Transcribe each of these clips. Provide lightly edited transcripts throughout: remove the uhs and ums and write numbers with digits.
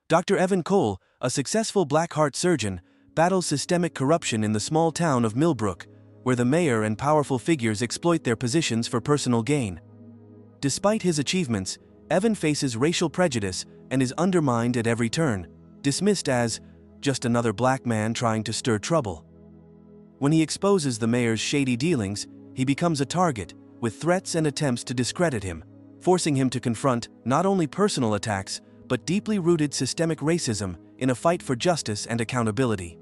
Dr. Evan Cole, a successful black heart surgeon, battles systemic corruption in the small town of Millbrooke, where the mayor and powerful figures exploit their positions for personal gain. Despite his achievements, Evan faces racial prejudice and is undermined at every turn, dismissed as just another black man trying to stir trouble. When he exposes the mayor's shady dealings, he becomes a target, with threats and attempts to discredit him, forcing him to confront not only personal attacks, but deeply rooted systemic racism in a fight for justice and accountability.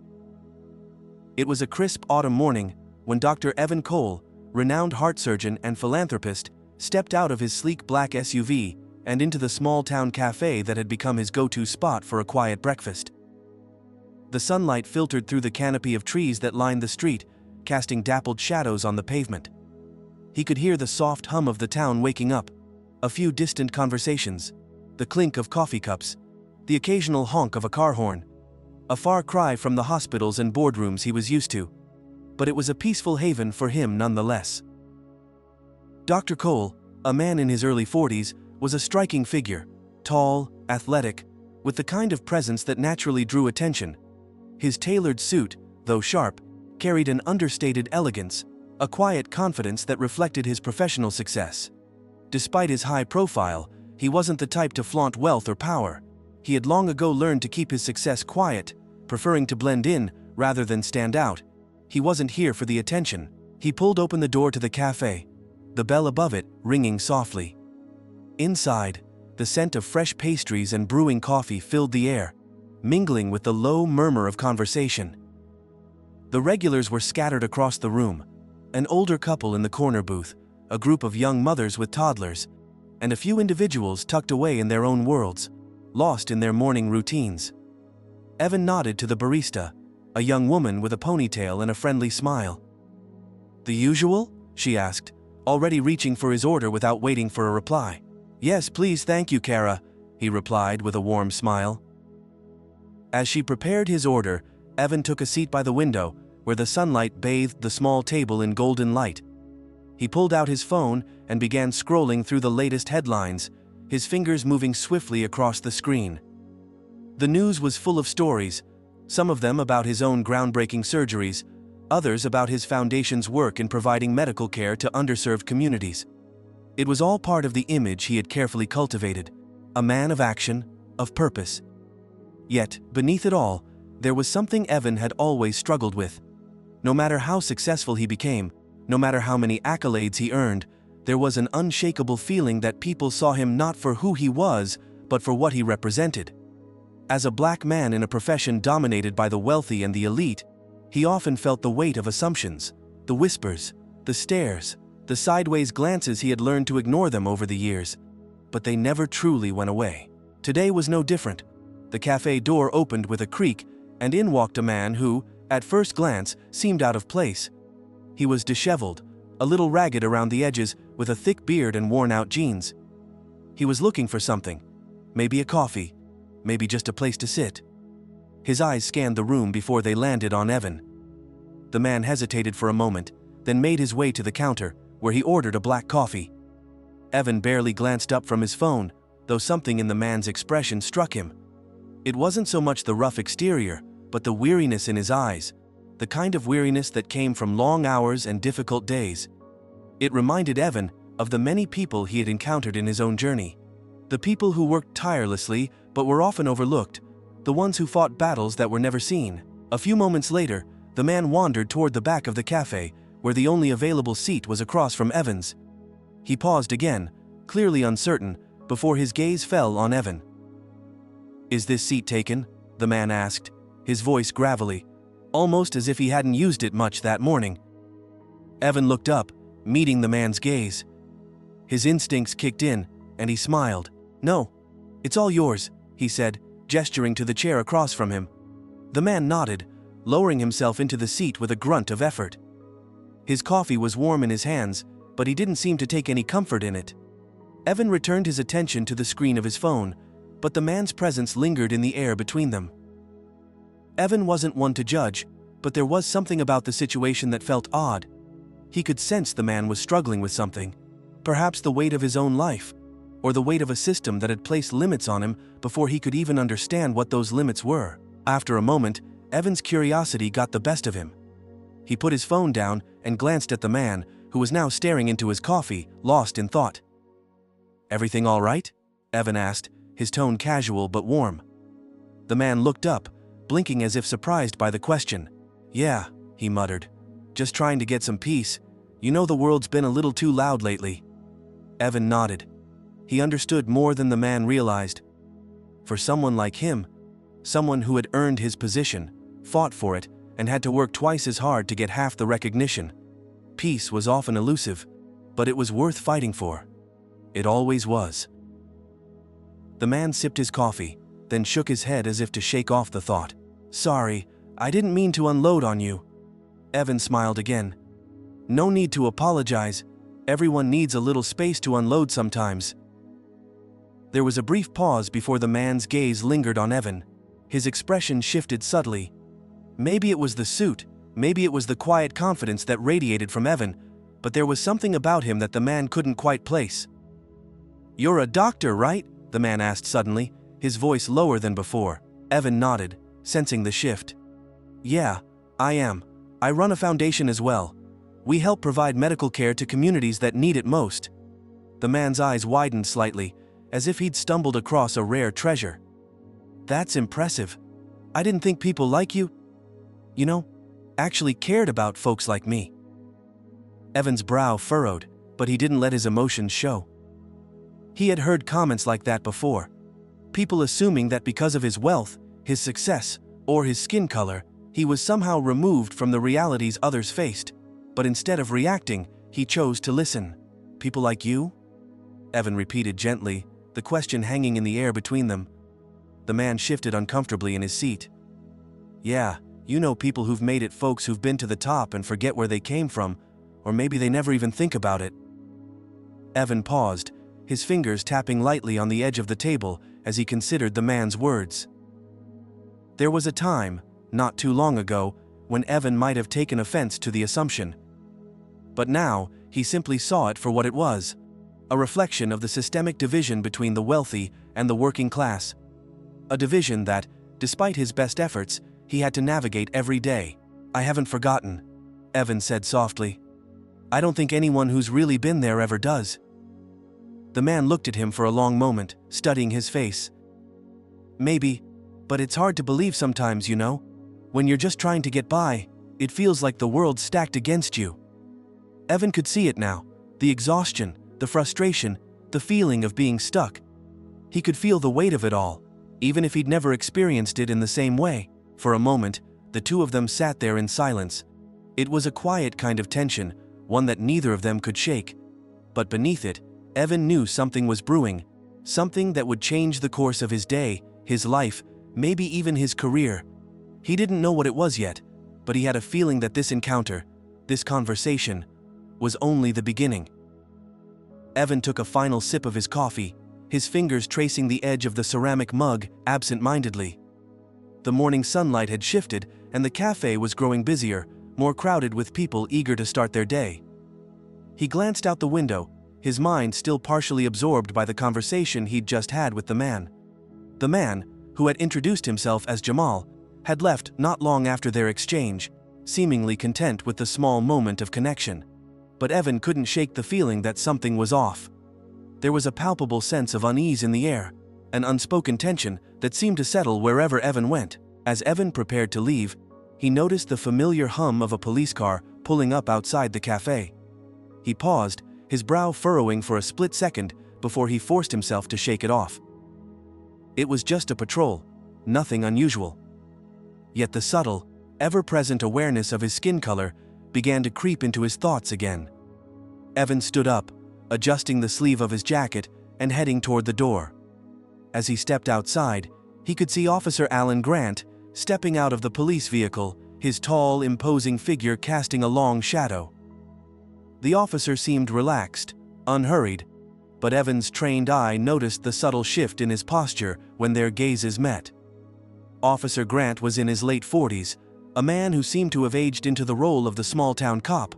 It was a crisp autumn morning when Dr. Evan Cole, renowned heart surgeon and philanthropist, stepped out of his sleek black SUV and into the small-town cafe that had become his go-to spot for a quiet breakfast. The sunlight filtered through the canopy of trees that lined the street, casting dappled shadows on the pavement. He could hear the soft hum of the town waking up, a few distant conversations, the clink of coffee cups, the occasional honk of a car horn, a far cry from the hospitals and boardrooms he was used to. But it was a peaceful haven for him nonetheless. Dr. Cole, a man in his early 40s, was a striking figure, tall, athletic, with the kind of presence that naturally drew attention. His tailored suit, though sharp, carried an understated elegance, a quiet confidence that reflected his professional success. Despite his high profile, he wasn't the type to flaunt wealth or power. He had long ago learned to keep his success quiet, preferring to blend in rather than stand out. He wasn't here for the attention. He pulled open the door to the cafe, the bell above it ringing softly. Inside, the scent of fresh pastries and brewing coffee filled the air, mingling with the low murmur of conversation. The regulars were scattered across the room, an older couple in the corner booth, a group of young mothers with toddlers, and a few individuals tucked away in their own worlds, lost in their morning routines. Evan nodded to the barista, a young woman with a ponytail and a friendly smile. "The usual?" she asked, already reaching for his order without waiting for a reply. "Yes, please, thank you, Kara," he replied with a warm smile. As she prepared his order, Evan took a seat by the window, where the sunlight bathed the small table in golden light. He pulled out his phone and began scrolling through the latest headlines, his fingers moving swiftly across the screen. The news was full of stories, some of them about his own groundbreaking surgeries, others about his foundation's work in providing medical care to underserved communities. It was all part of the image he had carefully cultivated, a man of action, of purpose. Yet, beneath it all, there was something Evan had always struggled with. No matter how successful he became, no matter how many accolades he earned, there was an unshakable feeling that people saw him not for who he was, but for what he represented. As a black man in a profession dominated by the wealthy and the elite, he often felt the weight of assumptions, the whispers, the stares, the sideways glances. He had learned to ignore them over the years, but they never truly went away. Today was no different. The cafe door opened with a creak, and in walked a man who, at first glance, seemed out of place. He was disheveled, a little ragged around the edges, with a thick beard and worn-out jeans. He was looking for something, maybe a coffee, maybe just a place to sit. His eyes scanned the room before they landed on Evan. The man hesitated for a moment, then made his way to the counter, where he ordered a black coffee. Evan barely glanced up from his phone, though something in the man's expression struck him. It wasn't so much the rough exterior, but the weariness in his eyes, the kind of weariness that came from long hours and difficult days. It reminded Evan of the many people he had encountered in his own journey. The people who worked tirelessly but were often overlooked, the ones who fought battles that were never seen. A few moments later, the man wandered toward the back of the cafe, where the only available seat was across from Evan's. He paused again, clearly uncertain, before his gaze fell on Evan. "Is this seat taken?" the man asked, his voice gravelly, almost as if he hadn't used it much that morning. Evan looked up, meeting the man's gaze. His instincts kicked in, and he smiled. "No, it's all yours," he said, gesturing to the chair across from him. The man nodded, lowering himself into the seat with a grunt of effort. His coffee was warm in his hands, but he didn't seem to take any comfort in it. Evan returned his attention to the screen of his phone, but the man's presence lingered in the air between them. Evan wasn't one to judge, but there was something about the situation that felt odd. He could sense the man was struggling with something, perhaps the weight of his own life, or the weight of a system that had placed limits on him before he could even understand what those limits were. After a moment, Evan's curiosity got the best of him. He put his phone down and glanced at the man, who was now staring into his coffee, lost in thought. "Everything all right?" Evan asked, his tone casual but warm. The man looked up, blinking as if surprised by the question. "Yeah," he muttered. "Just trying to get some peace. You know the world's been a little too loud lately." Evan nodded. He understood more than the man realized. For someone like him, someone who had earned his position, fought for it, and had to work twice as hard to get half the recognition, peace was often elusive, but it was worth fighting for. It always was. The man sipped his coffee, then shook his head as if to shake off the thought. "Sorry, I didn't mean to unload on you." Evan smiled again. "No need to apologize. Everyone needs a little space to unload sometimes." There was a brief pause before the man's gaze lingered on Evan. His expression shifted subtly. Maybe it was the suit, maybe it was the quiet confidence that radiated from Evan, but there was something about him that the man couldn't quite place. "You're a doctor, right?" the man asked suddenly, his voice lower than before. Evan nodded, sensing the shift. "Yeah, I am. I run a foundation as well. We help provide medical care to communities that need it most." The man's eyes widened slightly, as if he'd stumbled across a rare treasure. "That's impressive. I didn't think people like you, actually cared about folks like me." Evan's brow furrowed, but he didn't let his emotions show. He had heard comments like that before. People assuming that because of his wealth, his success, or his skin color, he was somehow removed from the realities others faced. But instead of reacting, he chose to listen. "People like you?" Evan repeated gently, the question hanging in the air between them. The man shifted uncomfortably in his seat. "Yeah, you know people who've made it, folks who've been to the top and forget where they came from, or maybe they never even think about it." Evan paused, his fingers tapping lightly on the edge of the table as he considered the man's words. There was a time, not too long ago, when Evan might have taken offense to the assumption. But now, he simply saw it for what it was: a reflection of the systemic division between the wealthy and the working class. A division that, despite his best efforts, he had to navigate every day. "I haven't forgotten," Evan said softly. "I don't think anyone who's really been there ever does." The man looked at him for a long moment, studying his face. "Maybe, but it's hard to believe sometimes, When you're just trying to get by, it feels like the world's stacked against you." Evan could see it now, the exhaustion, the frustration, the feeling of being stuck. He could feel the weight of it all, even if he'd never experienced it in the same way. For a moment, the two of them sat there in silence. It was a quiet kind of tension, one that neither of them could shake. But beneath it, Evan knew something was brewing, something that would change the course of his day, his life, maybe even his career. He didn't know what it was yet, but he had a feeling that this encounter, this conversation, was only the beginning. Evan took a final sip of his coffee, his fingers tracing the edge of the ceramic mug absent-mindedly. The morning sunlight had shifted, and the cafe was growing busier, more crowded with people eager to start their day. He glanced out the window, his mind still partially absorbed by the conversation he'd just had with the man. The man, who had introduced himself as Jamal, had left not long after their exchange, seemingly content with the small moment of connection. But Evan couldn't shake the feeling that something was off. There was a palpable sense of unease in the air, an unspoken tension that seemed to settle wherever Evan went. As Evan prepared to leave, he noticed the familiar hum of a police car pulling up outside the cafe. He paused, his brow furrowing for a split second before he forced himself to shake it off. It was just a patrol, nothing unusual. Yet the subtle, ever-present awareness of his skin color began to creep into his thoughts again. Evan stood up, adjusting the sleeve of his jacket and heading toward the door. As he stepped outside, he could see Officer Alan Grant stepping out of the police vehicle, his tall, imposing figure casting a long shadow. The officer seemed relaxed, unhurried, but Evan's trained eye noticed the subtle shift in his posture when their gazes met. Officer Grant was in his late 40s, a man who seemed to have aged into the role of the small-town cop.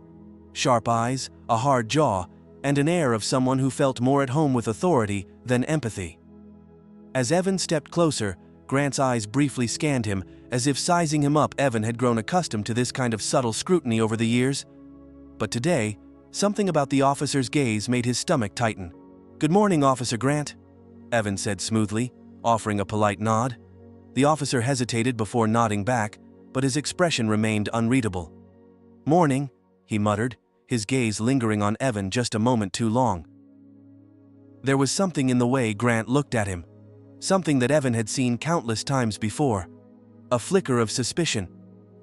Sharp eyes, a hard jaw, and an air of someone who felt more at home with authority then empathy. As Evan stepped closer, Grant's eyes briefly scanned him, as if sizing him up. Evan had grown accustomed to this kind of subtle scrutiny over the years. But today, something about the officer's gaze made his stomach tighten. "Good morning, Officer Grant," Evan said smoothly, offering a polite nod. The officer hesitated before nodding back, but his expression remained unreadable. "Morning," he muttered, his gaze lingering on Evan just a moment too long. There was something in the way Grant looked at him. Something that Evan had seen countless times before. A flicker of suspicion.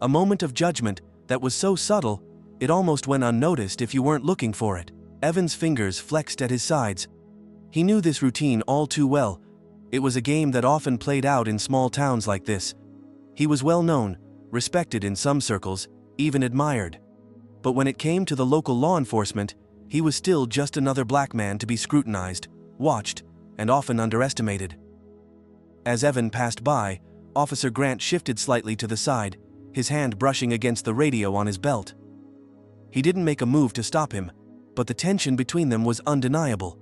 A moment of judgment that was so subtle, it almost went unnoticed if you weren't looking for it. Evan's fingers flexed at his sides. He knew this routine all too well. It was a game that often played out in small towns like this. He was well known, respected in some circles, even admired. But when it came to the local law enforcement, he was still just another black man to be scrutinized, watched, and often underestimated. As Evan passed by, Officer Grant shifted slightly to the side, his hand brushing against the radio on his belt. He didn't make a move to stop him, but the tension between them was undeniable.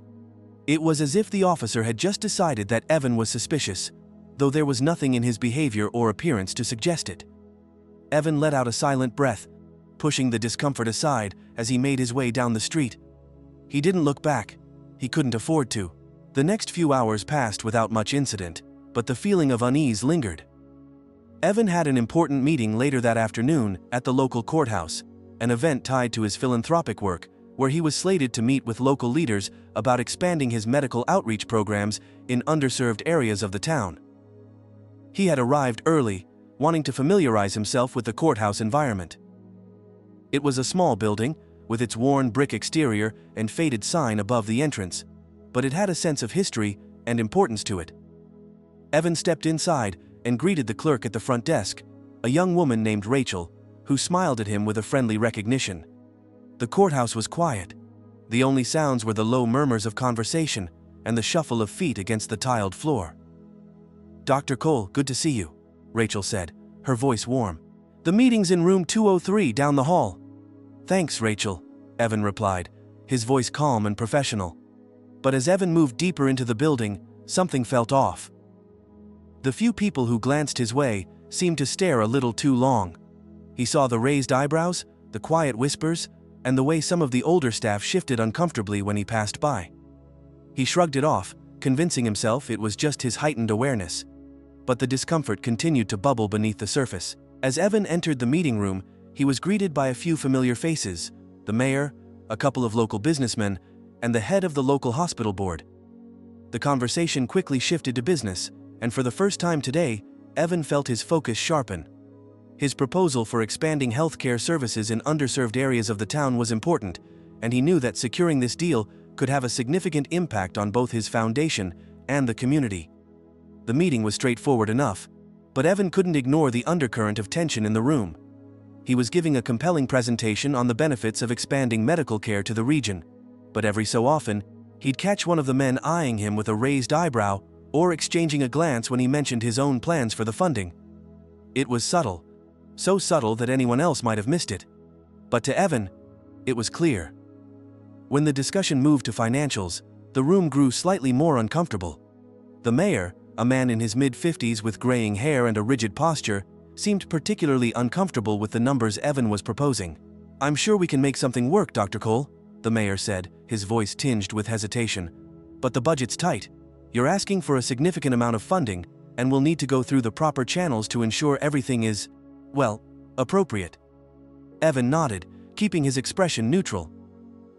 It was as if the officer had just decided that Evan was suspicious, though there was nothing in his behavior or appearance to suggest it. Evan let out a silent breath, pushing the discomfort aside as he made his way down the street. He didn't look back. He couldn't afford to. The next few hours passed without much incident, but the feeling of unease lingered. Evan had an important meeting later that afternoon at the local courthouse, an event tied to his philanthropic work, where he was slated to meet with local leaders about expanding his medical outreach programs in underserved areas of the town. He had arrived early, wanting to familiarize himself with the courthouse environment. It was a small building, with its worn brick exterior and faded sign above the entrance, but it had a sense of history and importance to it. Evan stepped inside and greeted the clerk at the front desk, a young woman named Rachel, who smiled at him with a friendly recognition. The courthouse was quiet. The only sounds were the low murmurs of conversation and the shuffle of feet against the tiled floor. "Dr. Cole, good to see you," Rachel said, her voice warm. "The meeting's in room 203 down the hall." "Thanks, Rachel," Evan replied, his voice calm and professional. But as Evan moved deeper into the building, something felt off. The few people who glanced his way seemed to stare a little too long. He saw the raised eyebrows, the quiet whispers, and the way some of the older staff shifted uncomfortably when he passed by. He shrugged it off, convincing himself it was just his heightened awareness. But the discomfort continued to bubble beneath the surface. As Evan entered the meeting room, he was greeted by a few familiar faces: the mayor, a couple of local businessmen, and the head of the local hospital board. The conversation quickly shifted to business, and for the first time today, Evan felt his focus sharpen. His proposal for expanding healthcare services in underserved areas of the town was important, and he knew that securing this deal could have a significant impact on both his foundation and the community. The meeting was straightforward enough, but Evan couldn't ignore the undercurrent of tension in the room. He was giving a compelling presentation on the benefits of expanding medical care to the region, but every so often, he'd catch one of the men eyeing him with a raised eyebrow or exchanging a glance when he mentioned his own plans for the funding. It was subtle, so subtle that anyone else might have missed it. But to Evan, it was clear. When the discussion moved to financials, the room grew slightly more uncomfortable. The mayor, a man in his mid-50s with graying hair and a rigid posture, seemed particularly uncomfortable with the numbers Evan was proposing. "I'm sure we can make something work, Dr. Cole," the mayor said, his voice tinged with hesitation. "But the budget's tight. You're asking for a significant amount of funding, and we'll need to go through the proper channels to ensure everything is, well, appropriate." Evan nodded, keeping his expression neutral.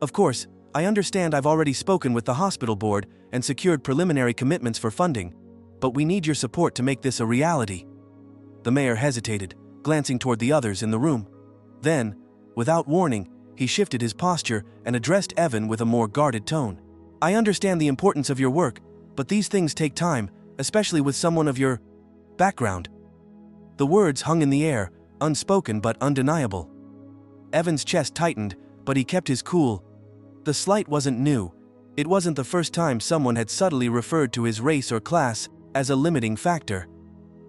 "Of course, I understand I've already spoken with the hospital board and secured preliminary commitments for funding, but we need your support to make this a reality." The mayor hesitated, glancing toward the others in the room. Then, without warning, he shifted his posture and addressed Evan with a more guarded tone. "I understand the importance of your work, but these things take time, especially with someone of your background." The words hung in the air, unspoken but undeniable. Evan's chest tightened, but he kept his cool. The slight wasn't new. It wasn't the first time someone had subtly referred to his race or class as a limiting factor.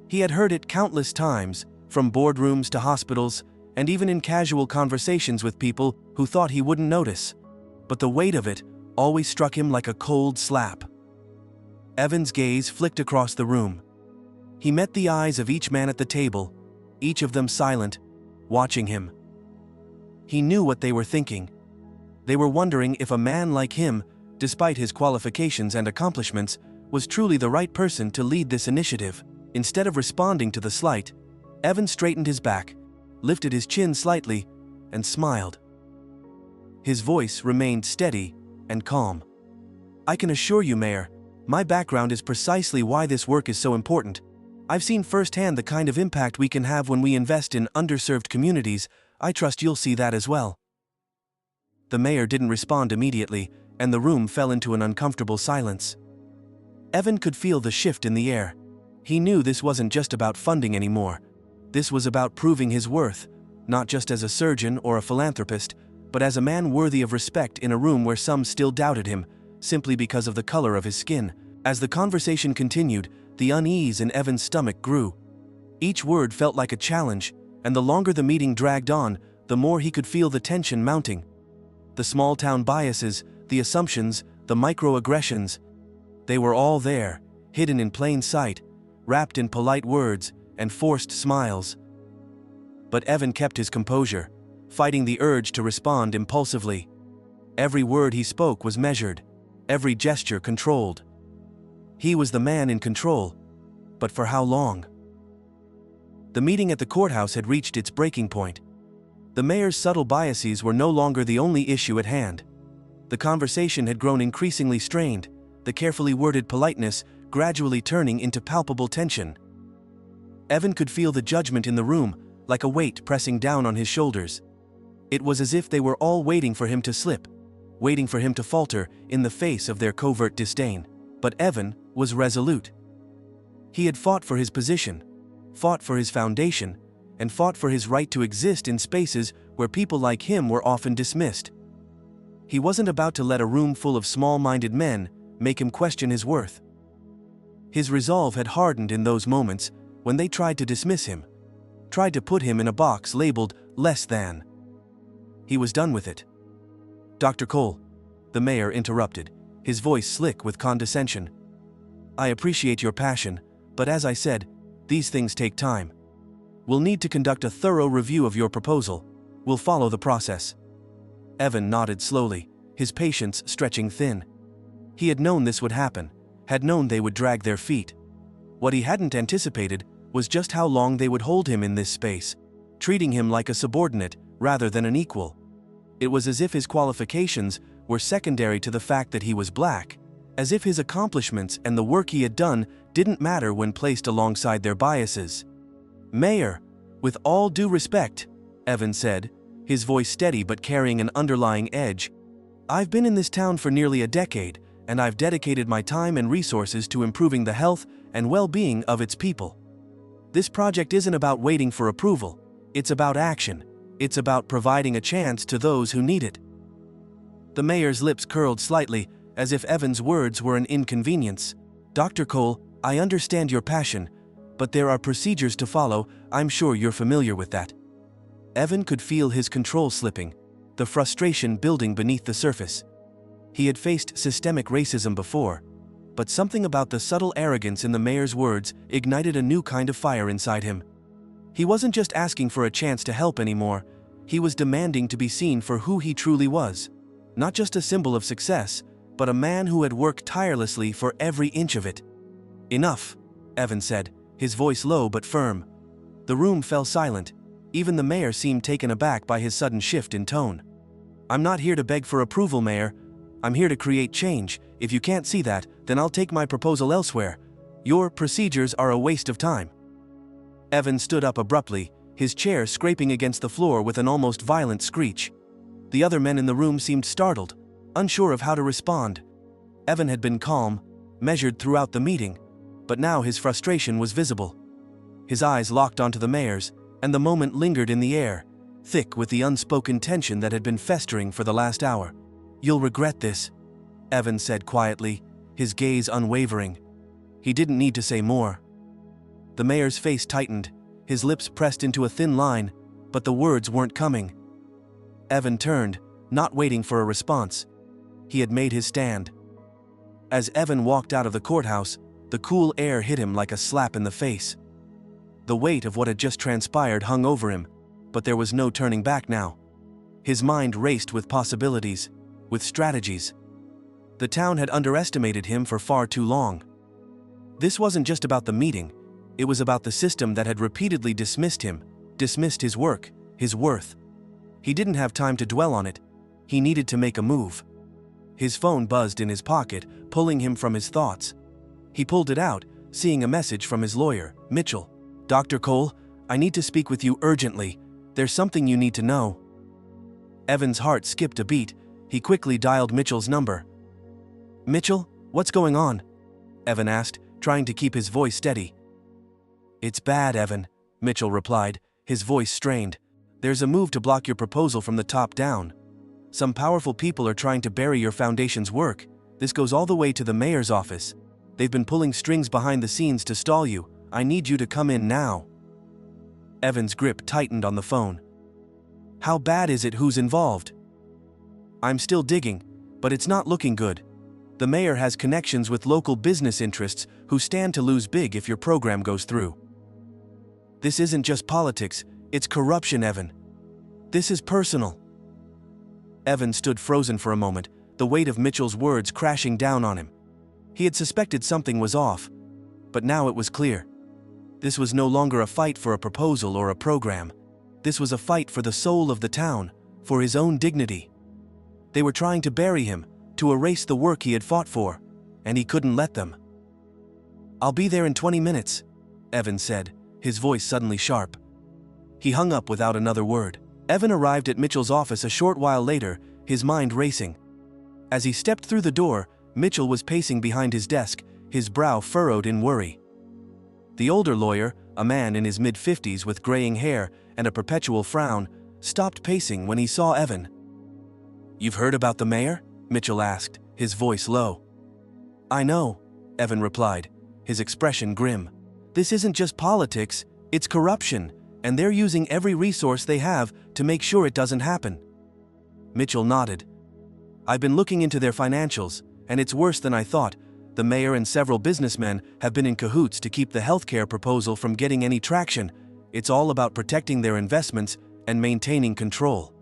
He had heard it countless times, from boardrooms to hospitals, and even in casual conversations with people who thought he wouldn't notice. But the weight of it always struck him like a cold slap. Evan's gaze flicked across the room. He met the eyes of each man at the table, each of them silent, watching him. He knew what they were thinking. They were wondering if a man like him, despite his qualifications and accomplishments, was truly the right person to lead this initiative. Instead of responding to the slight, Evan straightened his back, lifted his chin slightly, and smiled. His voice remained steady and calm. "I can assure you, Mayor, my background is precisely why this work is so important. I've seen firsthand the kind of impact we can have when we invest in underserved communities. I trust you'll see that as well." The mayor didn't respond immediately, and the room fell into an uncomfortable silence. Evan could feel the shift in the air. He knew this wasn't just about funding anymore. This was about proving his worth, not just as a surgeon or a philanthropist, but as a man worthy of respect in a room where some still doubted him, simply because of the color of his skin. As the conversation continued, the unease in Evan's stomach grew. Each word felt like a challenge, and the longer the meeting dragged on, the more he could feel the tension mounting. The small-town biases, the assumptions, the microaggressions, they were all there, hidden in plain sight, wrapped in polite words and forced smiles. But Evan kept his composure, fighting the urge to respond impulsively. Every word he spoke was measured, every gesture controlled. He was the man in control, but for how long? The meeting at the courthouse had reached its breaking point. The mayor's subtle biases were no longer the only issue at hand. The conversation had grown increasingly strained, the carefully worded politeness gradually turning into palpable tension. Evan could feel the judgment in the room, like a weight pressing down on his shoulders. It was as if they were all waiting for him to slip, waiting for him to falter in the face of their covert disdain. But Evan was resolute. He had fought for his position, fought for his foundation, and fought for his right to exist in spaces where people like him were often dismissed. He wasn't about to let a room full of small-minded men make him question his worth. His resolve had hardened in those moments when they tried to dismiss him, tried to put him in a box labeled less than. He was done with it. "Dr. Cole," the mayor interrupted, his voice slick with condescension. "I appreciate your passion, but as I said, these things take time. We'll need to conduct a thorough review of your proposal. We'll follow the process." Evan nodded slowly, his patience stretching thin. He had known this would happen, had known they would drag their feet. What he hadn't anticipated was just how long they would hold him in this space, treating him like a subordinate rather than an equal. It was as if his qualifications were secondary to the fact that he was black, as if his accomplishments and the work he had done didn't matter when placed alongside their biases. "Mayor, with all due respect," Evan said, his voice steady but carrying an underlying edge, "I've been in this town for nearly a decade, and I've dedicated my time and resources to improving the health and well-being of its people. This project isn't about waiting for approval, it's about action. It's about providing a chance to those who need it." The mayor's lips curled slightly, as if Evan's words were an inconvenience. "Dr. Cole, I understand your passion, but there are procedures to follow. I'm sure you're familiar with that." Evan could feel his control slipping, the frustration building beneath the surface. He had faced systemic racism before, but something about the subtle arrogance in the mayor's words ignited a new kind of fire inside him. He wasn't just asking for a chance to help anymore, he was demanding to be seen for who he truly was. Not just a symbol of success, but a man who had worked tirelessly for every inch of it. "Enough," Evan said, his voice low but firm. The room fell silent. Even the mayor seemed taken aback by his sudden shift in tone. "I'm not here to beg for approval, Mayor. I'm here to create change. If you can't see that, then I'll take my proposal elsewhere. Your procedures are a waste of time." Evan stood up abruptly, his chair scraping against the floor with an almost violent screech. The other men in the room seemed startled, unsure of how to respond. Evan had been calm, measured throughout the meeting, but now his frustration was visible. His eyes locked onto the mayor's, and the moment lingered in the air, thick with the unspoken tension that had been festering for the last hour. "You'll regret this," Evan said quietly, his gaze unwavering. He didn't need to say more. The mayor's face tightened, his lips pressed into a thin line, but the words weren't coming. Evan turned, not waiting for a response. He had made his stand. As Evan walked out of the courthouse, the cool air hit him like a slap in the face. The weight of what had just transpired hung over him, but there was no turning back now. His mind raced with possibilities, with strategies. The town had underestimated him for far too long. This wasn't just about the meeting, it was about the system that had repeatedly dismissed him, dismissed his work, his worth. He didn't have time to dwell on it. He needed to make a move. His phone buzzed in his pocket, pulling him from his thoughts. He pulled it out, seeing a message from his lawyer, Mitchell. "Dr. Cole, I need to speak with you urgently. There's something you need to know." Evan's heart skipped a beat. He quickly dialed Mitchell's number. "Mitchell, what's going on?" Evan asked, trying to keep his voice steady. "It's bad, Evan," Mitchell replied, his voice strained. "There's a move to block your proposal from the top down. Some powerful people are trying to bury your foundation's work. This goes all the way to the mayor's office. They've been pulling strings behind the scenes to stall you. I need you to come in now." Evan's grip tightened on the phone. "How bad is it? Who's involved?" "I'm still digging, but it's not looking good. The mayor has connections with local business interests who stand to lose big if your program goes through. This isn't just politics, it's corruption, Evan. This is personal." Evan stood frozen for a moment, the weight of Mitchell's words crashing down on him. He had suspected something was off, but now it was clear. This was no longer a fight for a proposal or a program. This was a fight for the soul of the town, for his own dignity. They were trying to bury him, to erase the work he had fought for, and he couldn't let them. "I'll be there in 20 minutes, Evan said, his voice suddenly sharp. He hung up without another word. Evan arrived at Mitchell's office a short while later, his mind racing. As he stepped through the door, Mitchell was pacing behind his desk, his brow furrowed in worry. The older lawyer, a man in his mid-50s with graying hair and a perpetual frown, stopped pacing when he saw Evan. "You've heard about the mayor?" Mitchell asked, his voice low. "I know," Evan replied, his expression grim. "This isn't just politics, it's corruption, and they're using every resource they have to make sure it doesn't happen." Mitchell nodded. "I've been looking into their financials, and it's worse than I thought. The mayor and several businessmen have been in cahoots to keep the healthcare proposal from getting any traction. It's all about protecting their investments and maintaining control."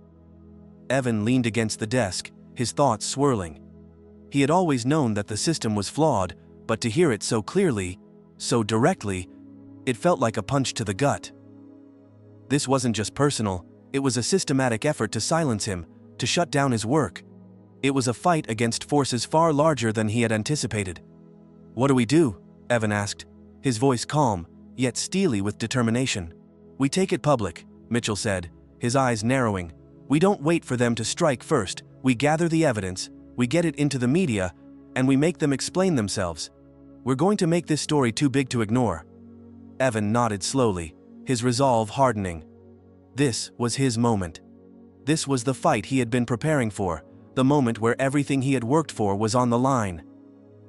Evan leaned against the desk, his thoughts swirling. He had always known that the system was flawed, but to hear it so clearly, so directly, it felt like a punch to the gut. This wasn't just personal, it was a systematic effort to silence him, to shut down his work. It was a fight against forces far larger than he had anticipated. "What do we do?" Evan asked, his voice calm, yet steely with determination. "We take it public," Mitchell said, his eyes narrowing. "We don't wait for them to strike first, we gather the evidence, we get it into the media, and we make them explain themselves. We're going to make this story too big to ignore." Evan nodded slowly, his resolve hardening. This was his moment. This was the fight he had been preparing for, the moment where everything he had worked for was on the line.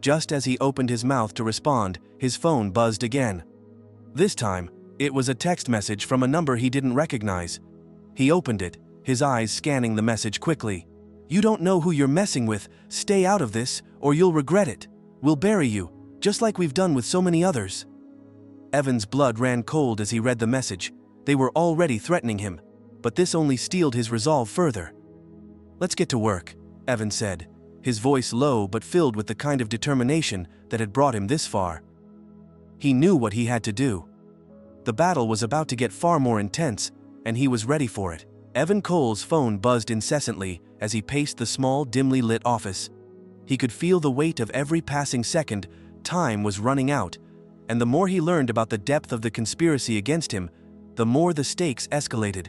Just as he opened his mouth to respond, his phone buzzed again. This time, it was a text message from a number he didn't recognize. He opened it, his eyes scanning the message quickly. "You don't know who you're messing with. Stay out of this, or you'll regret it. We'll bury you, just like we've done with so many others." Evan's blood ran cold as he read the message. They were already threatening him, but this only steeled his resolve further. "Let's get to work," Evan said, his voice low but filled with the kind of determination that had brought him this far. He knew what he had to do. The battle was about to get far more intense, and he was ready for it. Evan Cole's phone buzzed incessantly as he paced the small, dimly lit office. He could feel the weight of every passing second. Time was running out, and the more he learned about the depth of the conspiracy against him, the more the stakes escalated.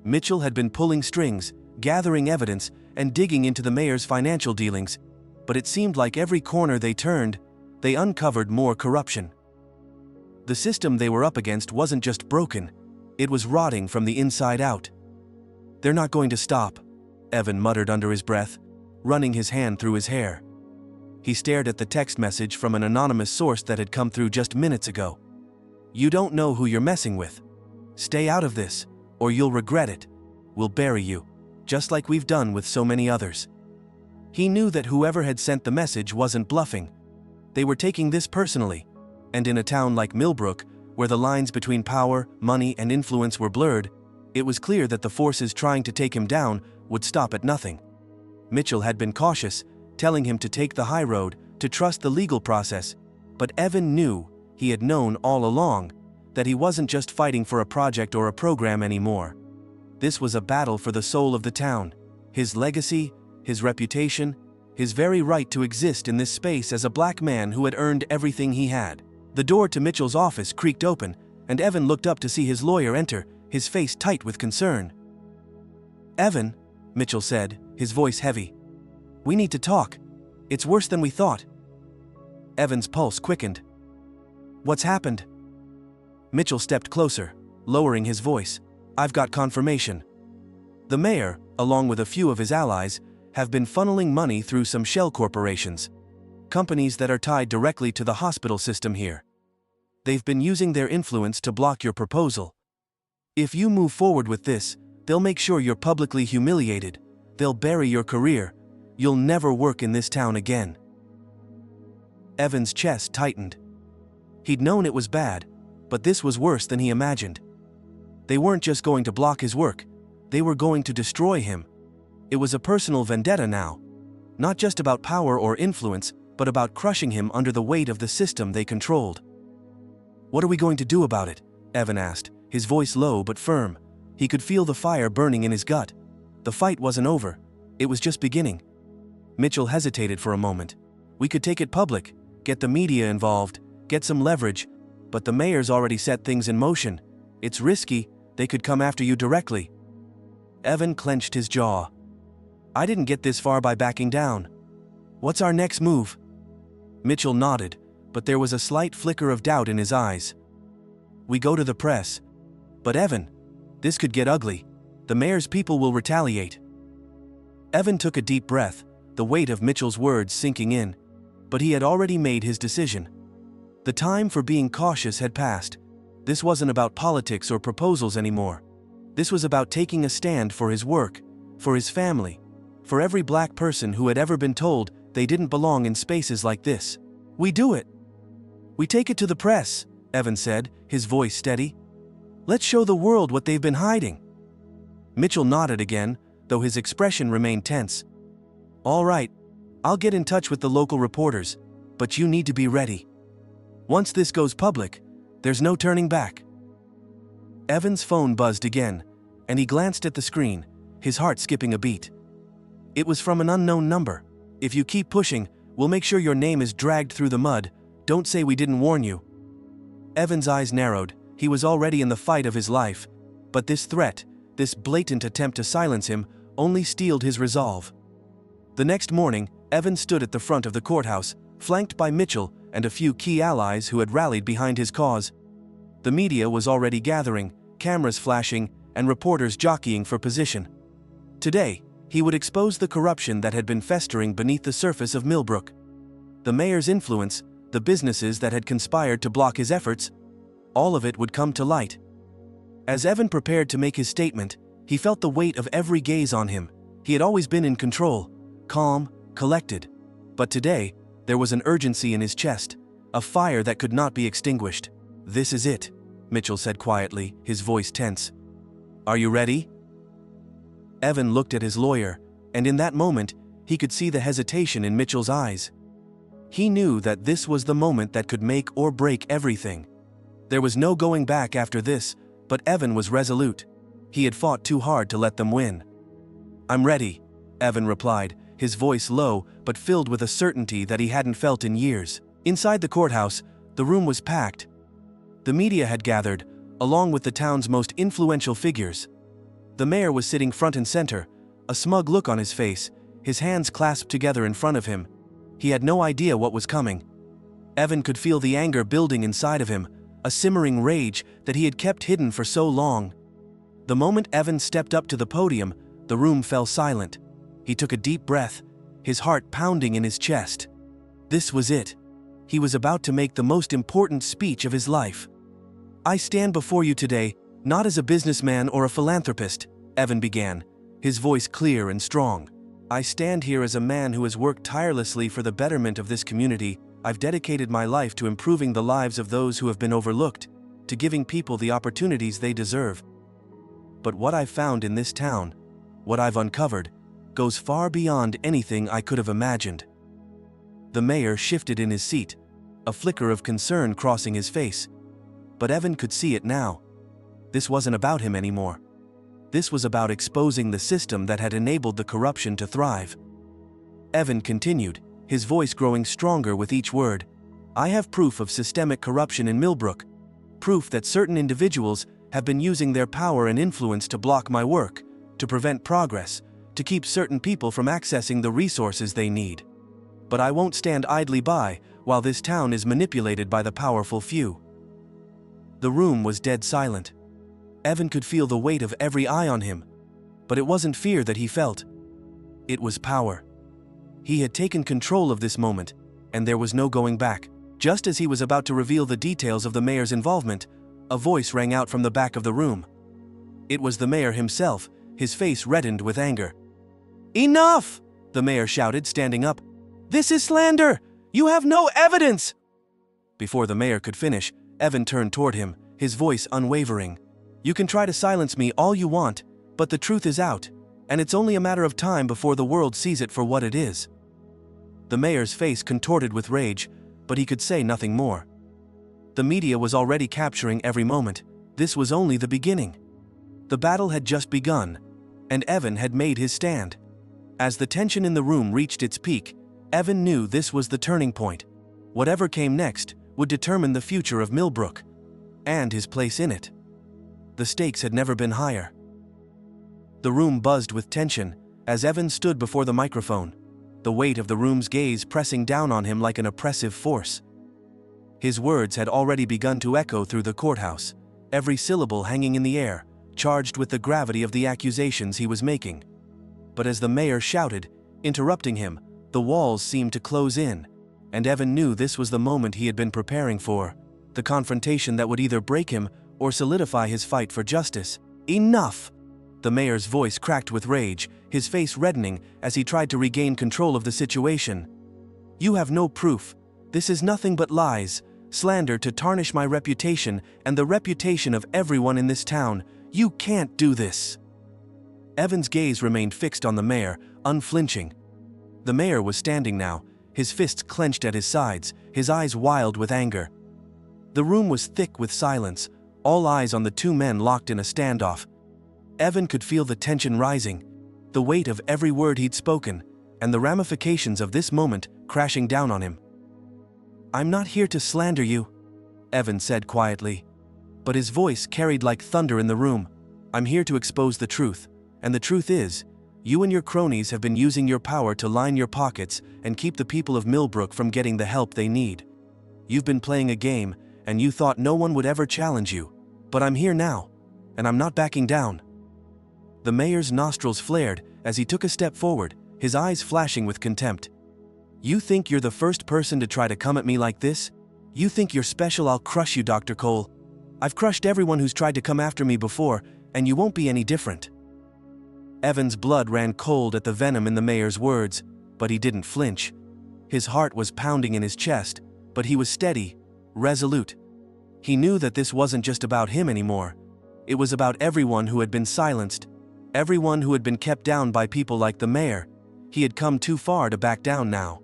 Mitchell had been pulling strings, gathering evidence, and digging into the mayor's financial dealings, but it seemed like every corner they turned, they uncovered more corruption. The system they were up against wasn't just broken, it was rotting from the inside out. "They're not going to stop," Evan muttered under his breath, running his hand through his hair. He stared at the text message from an anonymous source that had come through just minutes ago. "You don't know who you're messing with. Stay out of this, or you'll regret it. We'll bury you, just like we've done with so many others." He knew that whoever had sent the message wasn't bluffing. They were taking this personally, and in a town like Millbrooke, where the lines between power, money, and influence were blurred, it was clear that the forces trying to take him down would stop at nothing. Mitchell had been cautious, telling him to take the high road, to trust the legal process, but Evan knew, he had known all along, that he wasn't just fighting for a project or a program anymore. This was a battle for the soul of the town, his legacy, his reputation, his very right to exist in this space as a black man who had earned everything he had. The door to Mitchell's office creaked open, and Evan looked up to see his lawyer enter, his face tight with concern. "Evan," Mitchell said, his voice heavy. "We need to talk. It's worse than we thought." Evan's pulse quickened. "What's happened?" Mitchell stepped closer, lowering his voice. "I've got confirmation. The mayor, along with a few of his allies, have been funneling money through some shell corporations, companies that are tied directly to the hospital system here. They've been using their influence to block your proposal. If you move forward with this, they'll make sure you're publicly humiliated, they'll bury your career, you'll never work in this town again." Evan's chest tightened. He'd known it was bad, but this was worse than he imagined. They weren't just going to block his work, they were going to destroy him. It was a personal vendetta now. Not just about power or influence, but about crushing him under the weight of the system they controlled. "What are we going to do about it?" Evan asked, his voice low but firm. He could feel the fire burning in his gut. The fight wasn't over. It was just beginning. Mitchell hesitated for a moment. "We could take it public, get the media involved, get some leverage, but the mayor's already set things in motion. It's risky, they could come after you directly." Evan clenched his jaw. "I didn't get this far by backing down. What's our next move?" Mitchell nodded, but there was a slight flicker of doubt in his eyes. "We go to the press. But Evan, this could get ugly. The mayor's people will retaliate." Evan took a deep breath, the weight of Mitchell's words sinking in, but he had already made his decision. The time for being cautious had passed. This wasn't about politics or proposals anymore. This was about taking a stand for his work, for his family, for every black person who had ever been told they didn't belong in spaces like this. "We do it. We take it to the press," Evan said, his voice steady. "Let's show the world what they've been hiding." Mitchell nodded again, though his expression remained tense. "All right, I'll get in touch with the local reporters, but you need to be ready. Once this goes public, there's no turning back." Evan's phone buzzed again, and he glanced at the screen, his heart skipping a beat. It was from an unknown number. "If you keep pushing, we'll make sure your name is dragged through the mud. Don't say we didn't warn you." Evan's eyes narrowed. He was already in the fight of his life, but this threat, this blatant attempt to silence him, only steeled his resolve. The next morning, Evan stood at the front of the courthouse, flanked by Mitchell and a few key allies who had rallied behind his cause. The media was already gathering, cameras flashing, and reporters jockeying for position. Today, he would expose the corruption that had been festering beneath the surface of Millbrooke. The mayor's influence, the businesses that had conspired to block his efforts, all of it would come to light. As Evan prepared to make his statement, he felt the weight of every gaze on him. He had always been in control, calm, collected. But today, there was an urgency in his chest, a fire that could not be extinguished. "This is it," Mitchell said quietly, his voice tense. "Are you ready?" Evan looked at his lawyer, and in that moment, he could see the hesitation in Mitchell's eyes. He knew that this was the moment that could make or break everything. There was no going back after this, but Evan was resolute. He had fought too hard to let them win. "I'm ready," Evan replied, his voice low but filled with a certainty that he hadn't felt in years. Inside the courthouse, the room was packed. The media had gathered, along with the town's most influential figures. The mayor was sitting front and center, a smug look on his face, his hands clasped together in front of him. He had no idea what was coming. Evan could feel the anger building inside of him, a simmering rage that he had kept hidden for so long. The moment Evan stepped up to the podium, the room fell silent. He took a deep breath, his heart pounding in his chest. This was it. He was about to make the most important speech of his life. "I stand before you today, not as a businessman or a philanthropist," Evan began, his voice clear and strong, I stand here as a man who has worked tirelessly for the betterment of this community. I've dedicated my life to improving the lives of those who have been overlooked, to giving people the opportunities they deserve. But what I've found in this town, what I've uncovered, goes far beyond anything I could have imagined." The mayor shifted in his seat, a flicker of concern crossing his face. But Evan could see it now. This wasn't about him anymore. This was about exposing the system that had enabled the corruption to thrive. Evan continued, his voice growing stronger with each word. "I have proof of systemic corruption in Millbrooke. Proof that certain individuals have been using their power and influence to block my work, to prevent progress, to keep certain people from accessing the resources they need. But I won't stand idly by while this town is manipulated by the powerful few." The room was dead silent. Evan could feel the weight of every eye on him. But it wasn't fear that he felt. It was power. He had taken control of this moment, and there was no going back. Just as he was about to reveal the details of the mayor's involvement, a voice rang out from the back of the room. It was the mayor himself, his face reddened with anger. "Enough!" the mayor shouted, standing up. "This is slander! You have no evidence!" Before the mayor could finish, Evan turned toward him, his voice unwavering. "You can try to silence me all you want, but the truth is out, and it's only a matter of time before the world sees it for what it is." The mayor's face contorted with rage, but he could say nothing more. The media was already capturing every moment. This was only the beginning. The battle had just begun, and Evan had made his stand. As the tension in the room reached its peak, Evan knew this was the turning point. Whatever came next would determine the future of Millbrooke, and his place in it. The stakes had never been higher. The room buzzed with tension as Evan stood before the microphone, the weight of the room's gaze pressing down on him like an oppressive force. His words had already begun to echo through the courthouse, every syllable hanging in the air, charged with the gravity of the accusations he was making. But as the mayor shouted, interrupting him, the walls seemed to close in, and Evan knew this was the moment he had been preparing for, the confrontation that would either break him or solidify his fight for justice. "Enough!" The mayor's voice cracked with rage, his face reddening as he tried to regain control of the situation. "You have no proof. This is nothing but lies, slander to tarnish my reputation and the reputation of everyone in this town. You can't do this." Evan's gaze remained fixed on the mayor, unflinching. The mayor was standing now, his fists clenched at his sides, his eyes wild with anger. The room was thick with silence, all eyes on the two men locked in a standoff. Evan could feel the tension rising, the weight of every word he'd spoken, and the ramifications of this moment crashing down on him. "I'm not here to slander you," Evan said quietly. But his voice carried like thunder in the room. "I'm here to expose the truth, and the truth is, you and your cronies have been using your power to line your pockets and keep the people of Millbrooke from getting the help they need. You've been playing a game, and you thought no one would ever challenge you. But I'm here now, and I'm not backing down." The mayor's nostrils flared as he took a step forward, his eyes flashing with contempt. "You think you're the first person to try to come at me like this? You think you're special? I'll crush you, Dr. Cole. I've crushed everyone who's tried to come after me before, and you won't be any different." Evan's blood ran cold at the venom in the mayor's words, but he didn't flinch. His heart was pounding in his chest, but he was steady, resolute. He knew that this wasn't just about him anymore. It was about everyone who had been silenced, everyone who had been kept down by people like the mayor. He had come too far to back down now.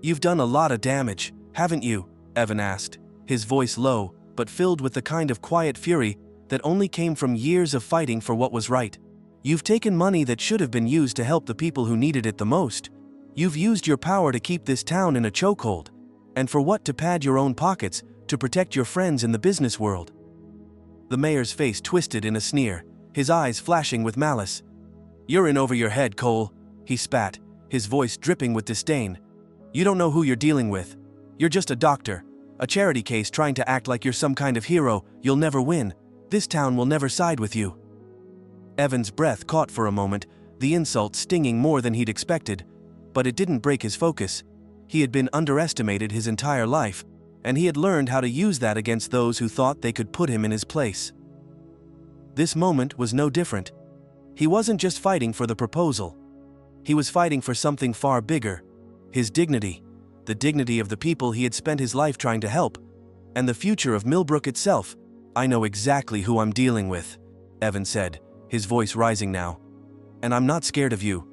"You've done a lot of damage, haven't you?" Evan asked, his voice low, but filled with the kind of quiet fury that only came from years of fighting for what was right. "You've taken money that should have been used to help the people who needed it the most. You've used your power to keep this town in a chokehold. And for what? To pad your own pockets, to protect your friends in the business world." The mayor's face twisted in a sneer, his eyes flashing with malice. "You're in over your head, Cole," he spat, his voice dripping with disdain. "You don't know who you're dealing with. You're just a doctor, a charity case trying to act like you're some kind of hero. You'll never win. This town will never side with you." Evan's breath caught for a moment, the insult stinging more than he'd expected, but it didn't break his focus. He had been underestimated his entire life, and he had learned how to use that against those who thought they could put him in his place. This moment was no different. He wasn't just fighting for the proposal. He was fighting for something far bigger: his dignity, the dignity of the people he had spent his life trying to help, and the future of Millbrooke itself. "I know exactly who I'm dealing with," Evan said, his voice rising now. "And I'm not scared of you.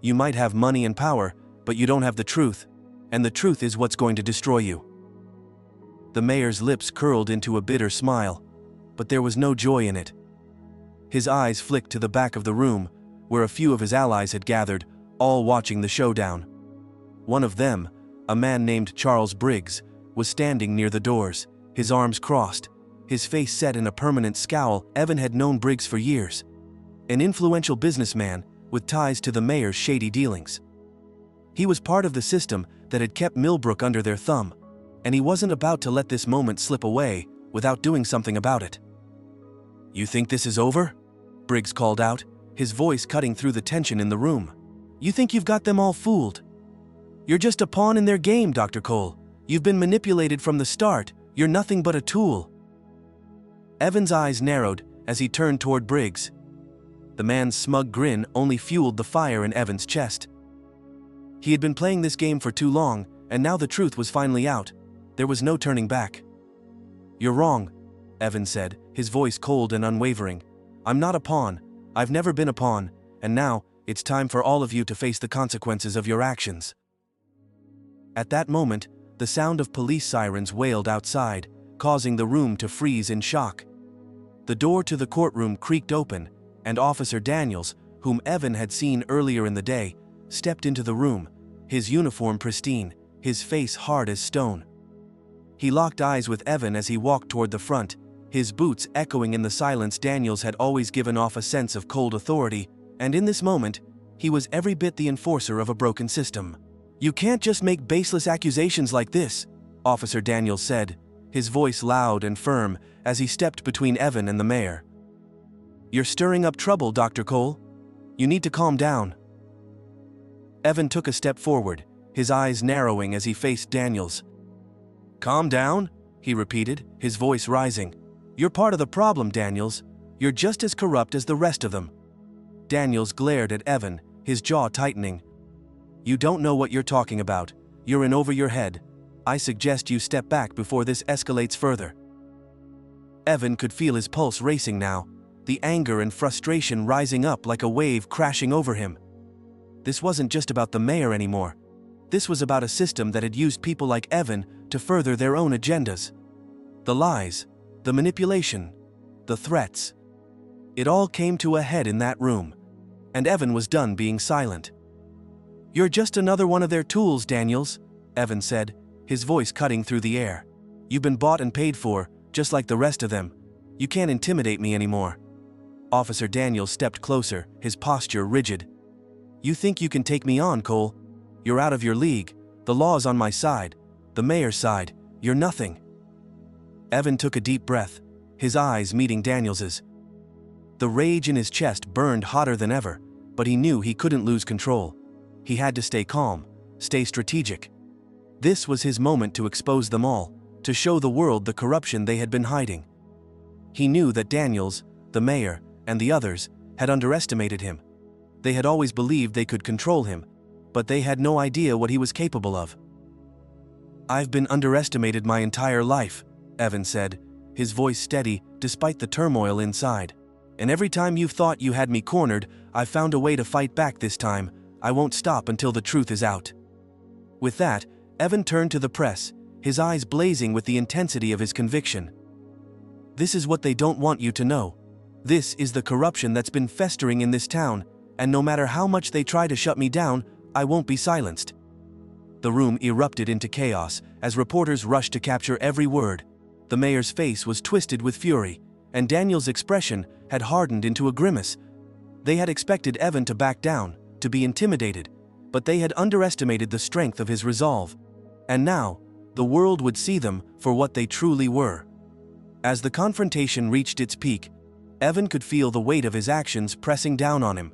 You might have money and power, but you don't have the truth, and the truth is what's going to destroy you." The mayor's lips curled into a bitter smile, but there was no joy in it. His eyes flicked to the back of the room, where a few of his allies had gathered, all watching the showdown. One of them, a man named Charles Briggs, was standing near the doors, his arms crossed, his face set in a permanent scowl. Evan had known Briggs for years, an influential businessman with ties to the mayor's shady dealings. He was part of the system that had kept Millbrooke under their thumb, and he wasn't about to let this moment slip away without doing something about it. "You think this is over?" Briggs called out, his voice cutting through the tension in the room. "You think you've got them all fooled? You're just a pawn in their game, Dr. Cole. You've been manipulated from the start. You're nothing but a tool." Evan's eyes narrowed as he turned toward Briggs. The man's smug grin only fueled the fire in Evan's chest. He had been playing this game for too long, and now the truth was finally out. There was no turning back. "You're wrong," Evan said, his voice cold and unwavering. "I'm not a pawn. I've never been a pawn, and now it's time for all of you to face the consequences of your actions." At that moment, the sound of police sirens wailed outside, causing the room to freeze in shock. The door to the courtroom creaked open, and Officer Daniels, whom Evan had seen earlier in the day, stepped into the room, his uniform pristine, his face hard as stone. He locked eyes with Evan as he walked toward the front, his boots echoing in the silence. Daniels had always given off a sense of cold authority, and in this moment, he was every bit the enforcer of a broken system. "You can't just make baseless accusations like this," Officer Daniels said, his voice loud and firm as he stepped between Evan and the mayor. "You're stirring up trouble, Dr. Cole. You need to calm down." Evan took a step forward, his eyes narrowing as he faced Daniels. "Calm down?" he repeated, his voice rising. "You're part of the problem, Daniels. You're just as corrupt as the rest of them." Daniels glared at Evan, his jaw tightening. "You don't know what you're talking about. You're in over your head. I suggest you step back before this escalates further." Evan could feel his pulse racing now, the anger and frustration rising up like a wave crashing over him. This wasn't just about the mayor anymore. This was about a system that had used people like Evan to further their own agendas. The lies, the manipulation, the threats. It all came to a head in that room, and Evan was done being silent. "You're just another one of their tools, Daniels," Evan said, his voice cutting through the air. "You've been bought and paid for, just like the rest of them. You can't intimidate me anymore." Officer Daniels stepped closer, his posture rigid. "You think you can take me on, Cole? You're out of your league. The law's on my side. The mayor's side. You're nothing." Evan took a deep breath, his eyes meeting Daniels's. The rage in his chest burned hotter than ever, but he knew he couldn't lose control. He had to stay calm, stay strategic. This was his moment to expose them all, to show the world the corruption they had been hiding. He knew that Daniels, the mayor, and the others had underestimated him. They had always believed they could control him, but they had no idea what he was capable of. "I've been underestimated my entire life," Evan said, his voice steady despite the turmoil inside. "And every time you've thought you had me cornered, I've found a way to fight back this time. I won't stop until the truth is out." With that, Evan turned to the press, his eyes blazing with the intensity of his conviction. "This is what they don't want you to know. This is the corruption that's been festering in this town, and no matter how much they try to shut me down, I won't be silenced." The room erupted into chaos as reporters rushed to capture every word. The mayor's face was twisted with fury, and Daniel's expression had hardened into a grimace. They had expected Evan to back down, to be intimidated, but they had underestimated the strength of his resolve. And now, the world would see them for what they truly were. As the confrontation reached its peak, Evan could feel the weight of his actions pressing down on him.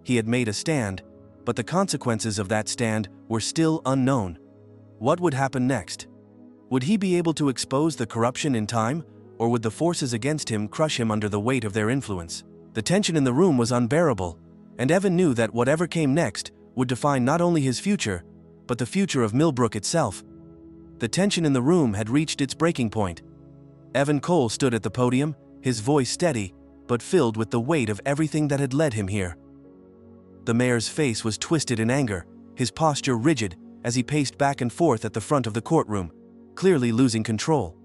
He had made a stand, but the consequences of that stand were still unknown. What would happen next? Would he be able to expose the corruption in time, or would the forces against him crush him under the weight of their influence? The tension in the room was unbearable, and Evan knew that whatever came next would define not only his future, but the future of Millbrooke itself. The tension in the room had reached its breaking point. Evan Cole stood at the podium, his voice steady, but filled with the weight of everything that had led him here. The mayor's face was twisted in anger, his posture rigid as he paced back and forth at the front of the courtroom, clearly losing control.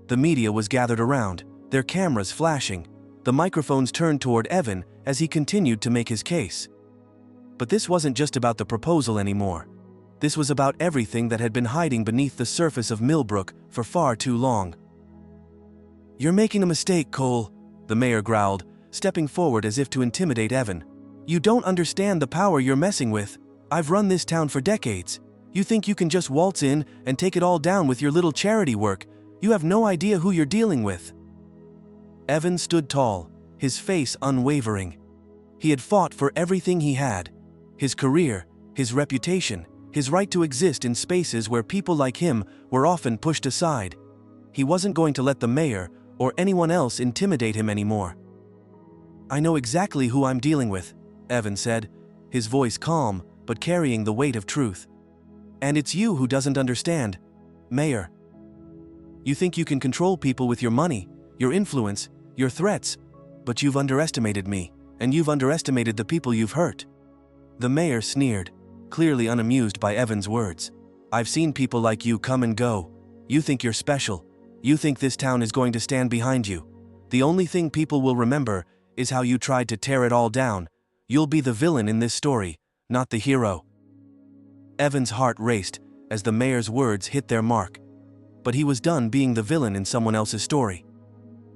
The media was gathered around, their cameras flashing, the microphones turned toward Evan as he continued to make his case. But this wasn't just about the proposal anymore. This was about everything that had been hiding beneath the surface of Millbrooke for far too long. "You're making a mistake, Cole," the mayor growled, stepping forward as if to intimidate Evan. "You don't understand the power you're messing with. I've run this town for decades. You think you can just waltz in and take it all down with your little charity work? You have no idea who you're dealing with." Evan stood tall, his face unwavering. He had fought for everything he had: his career, his reputation, his right to exist in spaces where people like him were often pushed aside. He wasn't going to let the mayor or anyone else intimidate him anymore. "I know exactly who I'm dealing with," Evan said, his voice calm but carrying the weight of truth. "And it's you who doesn't understand, Mayor. You think you can control people with your money, your influence, your threats, but you've underestimated me, and you've underestimated the people you've hurt." The mayor sneered, clearly unamused by Evan's words. "I've seen people like you come and go. You think you're special. You think this town is going to stand behind you. The only thing people will remember is how you tried to tear it all down. You'll be the villain in this story, not the hero." Evan's heart raced as the mayor's words hit their mark. But he was done being the villain in someone else's story.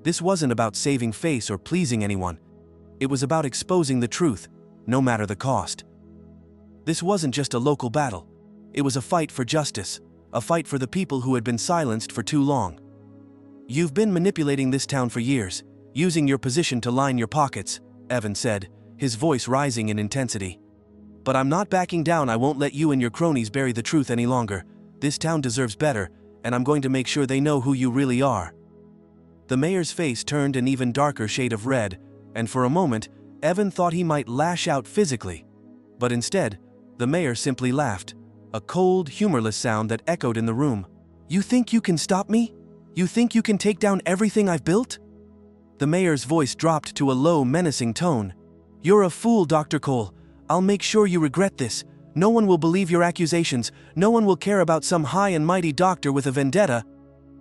This wasn't about saving face or pleasing anyone. It was about exposing the truth, no matter the cost. This wasn't just a local battle. It was a fight for justice, a fight for the people who had been silenced for too long. "You've been manipulating this town for years, using your position to line your pockets," Evan said, his voice rising in intensity. "But I'm not backing down. I won't let you and your cronies bury the truth any longer. This town deserves better, and I'm going to make sure they know who you really are." The mayor's face turned an even darker shade of red, and for a moment, Evan thought he might lash out physically. But instead, the mayor simply laughed, a cold, humorless sound that echoed in the room. "You think you can stop me? You think you can take down everything I've built?" The mayor's voice dropped to a low, menacing tone. "You're a fool, Dr. Cole. I'll make sure you regret this. No one will believe your accusations. No one will care about some high and mighty doctor with a vendetta.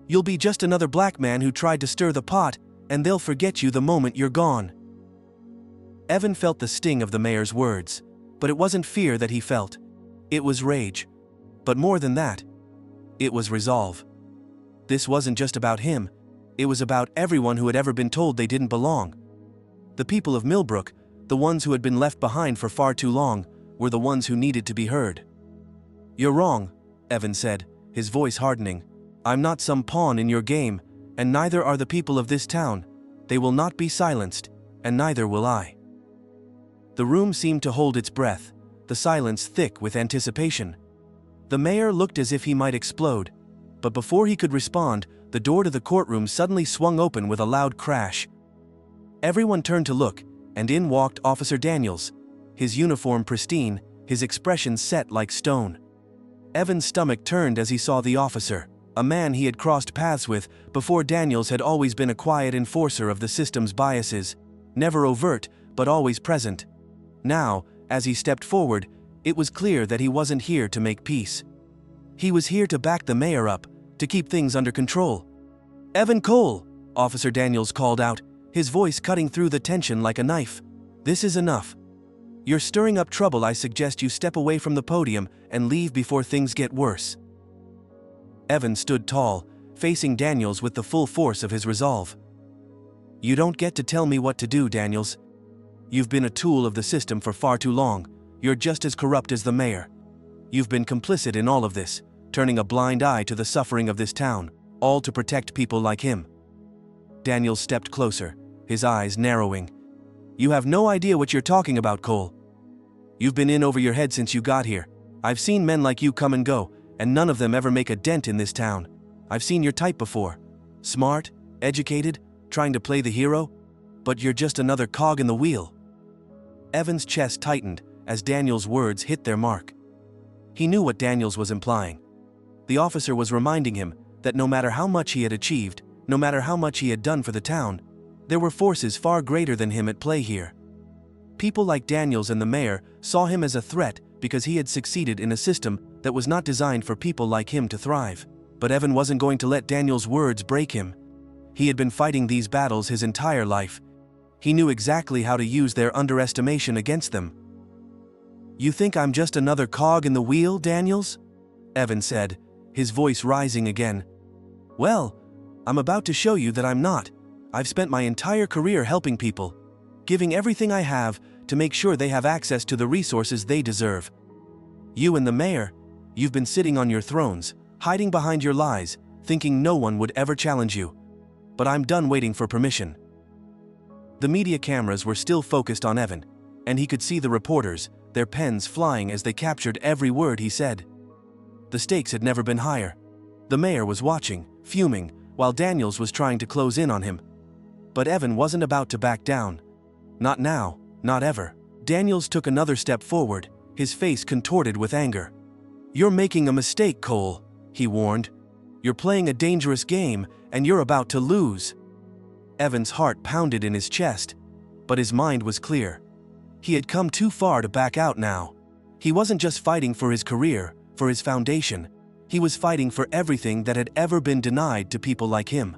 You'll be just another black man who tried to stir the pot, and they'll forget you the moment you're gone." Evan felt the sting of the mayor's words, but it wasn't fear that he felt. It was rage. But more than that, it was resolve. This wasn't just about him. It was about everyone who had ever been told they didn't belong. The people of Millbrooke, the ones who had been left behind for far too long, were the ones who needed to be heard. "You're wrong," Evan said, his voice hardening. "I'm not some pawn in your game, and neither are the people of this town. They will not be silenced, and neither will I." The room seemed to hold its breath, the silence thick with anticipation. The mayor looked as if he might explode, but before he could respond, the door to the courtroom suddenly swung open with a loud crash. Everyone turned to look, and in walked Officer Daniels, his uniform pristine, his expression set like stone. Evan's stomach turned as he saw the officer, a man he had crossed paths with before. Daniels had always been a quiet enforcer of the system's biases, never overt, but always present. Now, as he stepped forward, it was clear that he wasn't here to make peace. He was here to back the mayor up, to keep things under control. "Evan Cole," Officer Daniels called out, his voice cutting through the tension like a knife. "This is enough. You're stirring up trouble. I suggest you step away from the podium and leave before things get worse." Evan stood tall, facing Daniels with the full force of his resolve. "You don't get to tell me what to do, Daniels. You've been a tool of the system for far too long. You're just as corrupt as the mayor. You've been complicit in all of this, turning a blind eye to the suffering of this town, all to protect people like him." Daniels stepped closer, his eyes narrowing. "You have no idea what you're talking about, Cole. You've been in over your head since you got here. I've seen men like you come and go, and none of them ever make a dent in this town. I've seen your type before. Smart, educated, trying to play the hero, but you're just another cog in the wheel." Evan's chest tightened as Daniels' words hit their mark. He knew what Daniels was implying. The officer was reminding him that no matter how much he had achieved, no matter how much he had done for the town, there were forces far greater than him at play here. People like Daniels and the mayor saw him as a threat because he had succeeded in a system that was not designed for people like him to thrive. But Evan wasn't going to let Daniels' words break him. He had been fighting these battles his entire life. He knew exactly how to use their underestimation against them. "You think I'm just another cog in the wheel, Daniels?" Evan said, his voice rising again. "Well, I'm about to show you that I'm not. I've spent my entire career helping people, giving everything I have to make sure they have access to the resources they deserve. You and the mayor, you've been sitting on your thrones, hiding behind your lies, thinking no one would ever challenge you. But I'm done waiting for permission." The media cameras were still focused on Evan, and he could see the reporters, their pens flying as they captured every word he said. The stakes had never been higher. The mayor was watching, fuming, while Daniels was trying to close in on him. But Evan wasn't about to back down. Not now, not ever. Daniels took another step forward, his face contorted with anger. "You're making a mistake, Cole," he warned. "You're playing a dangerous game, and you're about to lose." Evan's heart pounded in his chest, but his mind was clear. He had come too far to back out now. He wasn't just fighting for his career, for his foundation. He was fighting for everything that had ever been denied to people like him.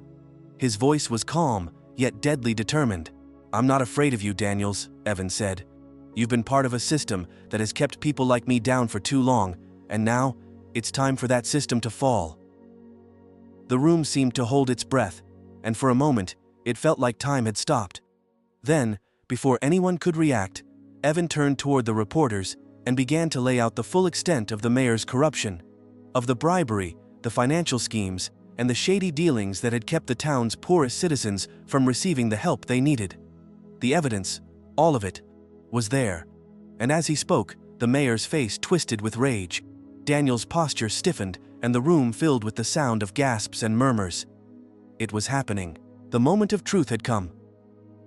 His voice was calm, yet deadly determined. "I'm not afraid of you, Daniels," Evan said. "You've been part of a system that has kept people like me down for too long, and now, it's time for that system to fall." The room seemed to hold its breath, and for a moment, it felt like time had stopped. Then, before anyone could react, Evan turned toward the reporters and began to lay out the full extent of the mayor's corruption, of the bribery, the financial schemes, and the shady dealings that had kept the town's poorest citizens from receiving the help they needed. The evidence, all of it, was there, and as he spoke, the mayor's face twisted with rage. Daniel's posture stiffened, and the room filled with the sound of gasps and murmurs. It was happening. The moment of truth had come,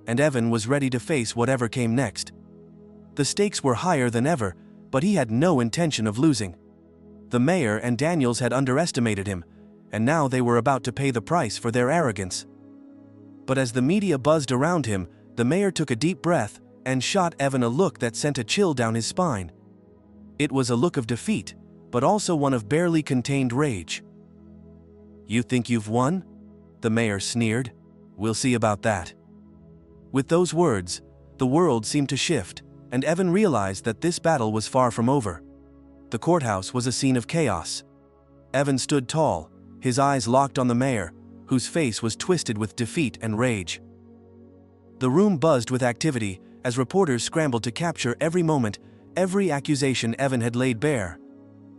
and Evan was ready to face whatever came next. The stakes were higher than ever, but he had no intention of losing. The mayor and Daniels had underestimated him, and now they were about to pay the price for their arrogance. But as the media buzzed around him, the mayor took a deep breath and shot Evan a look that sent a chill down his spine. It was a look of defeat, but also one of barely contained rage. "You think you've won?" the mayor sneered. "We'll see about that." With those words, the world seemed to shift, and Evan realized that this battle was far from over. The courthouse was a scene of chaos. Evan stood tall, his eyes locked on the mayor, whose face was twisted with defeat and rage. The room buzzed with activity as reporters scrambled to capture every moment, every accusation Evan had laid bare.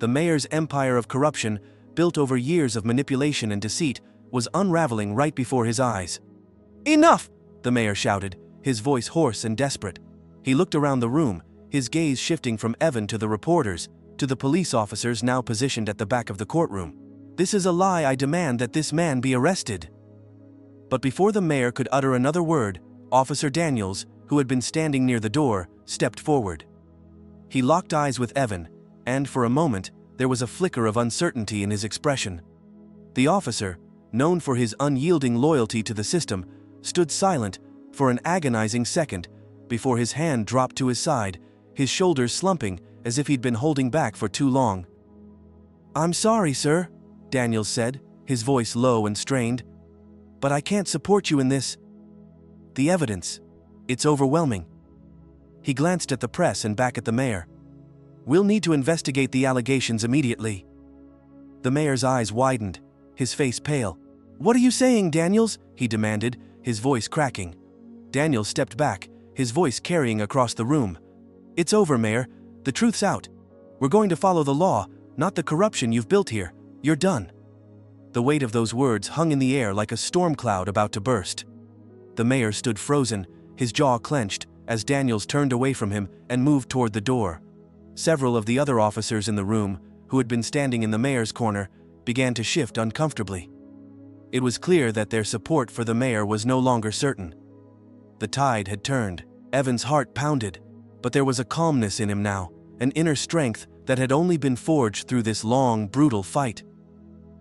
The mayor's empire of corruption, built over years of manipulation and deceit, was unraveling right before his eyes. "Enough!" the mayor shouted, his voice hoarse and desperate. He looked around the room, his gaze shifting from Evan to the reporters, to the police officers now positioned at the back of the courtroom. "This is a lie. I demand that this man be arrested." But before the mayor could utter another word, Officer Daniels, who had been standing near the door, stepped forward. He locked eyes with Evan, and for a moment, there was a flicker of uncertainty in his expression. The officer, known for his unyielding loyalty to the system, stood silent for an agonizing second before his hand dropped to his side, his shoulders slumping as if he'd been holding back for too long. "I'm sorry, sir," Daniels said, his voice low and strained. "But I can't support you in this. The evidence, it's overwhelming." He glanced at the press and back at the mayor. "We'll need to investigate the allegations immediately." The mayor's eyes widened, his face pale. "What are you saying, Daniels?" he demanded, his voice cracking. Daniels stepped back, his voice carrying across the room. "It's over, Mayor. The truth's out. We're going to follow the law, not the corruption you've built here. You're done." The weight of those words hung in the air like a storm cloud about to burst. The mayor stood frozen, his jaw clenched, as Daniels turned away from him and moved toward the door. Several of the other officers in the room, who had been standing in the mayor's corner, began to shift uncomfortably. It was clear that their support for the mayor was no longer certain. The tide had turned. Evan's heart pounded, but there was a calmness in him now, an inner strength that had only been forged through this long, brutal fight.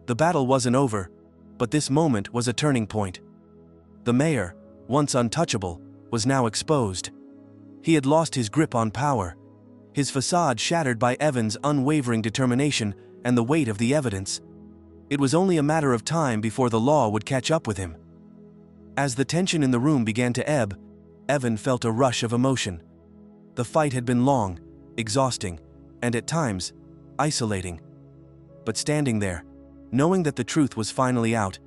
The battle wasn't over, but this moment was a turning point. The mayor, once untouchable, was now exposed. He had lost his grip on power, his facade shattered by Evan's unwavering determination and the weight of the evidence. It was only a matter of time before the law would catch up with him. As the tension in the room began to ebb, Evan felt a rush of emotion. The fight had been long, exhausting, and at times, isolating. But standing there, knowing that the truth was finally out,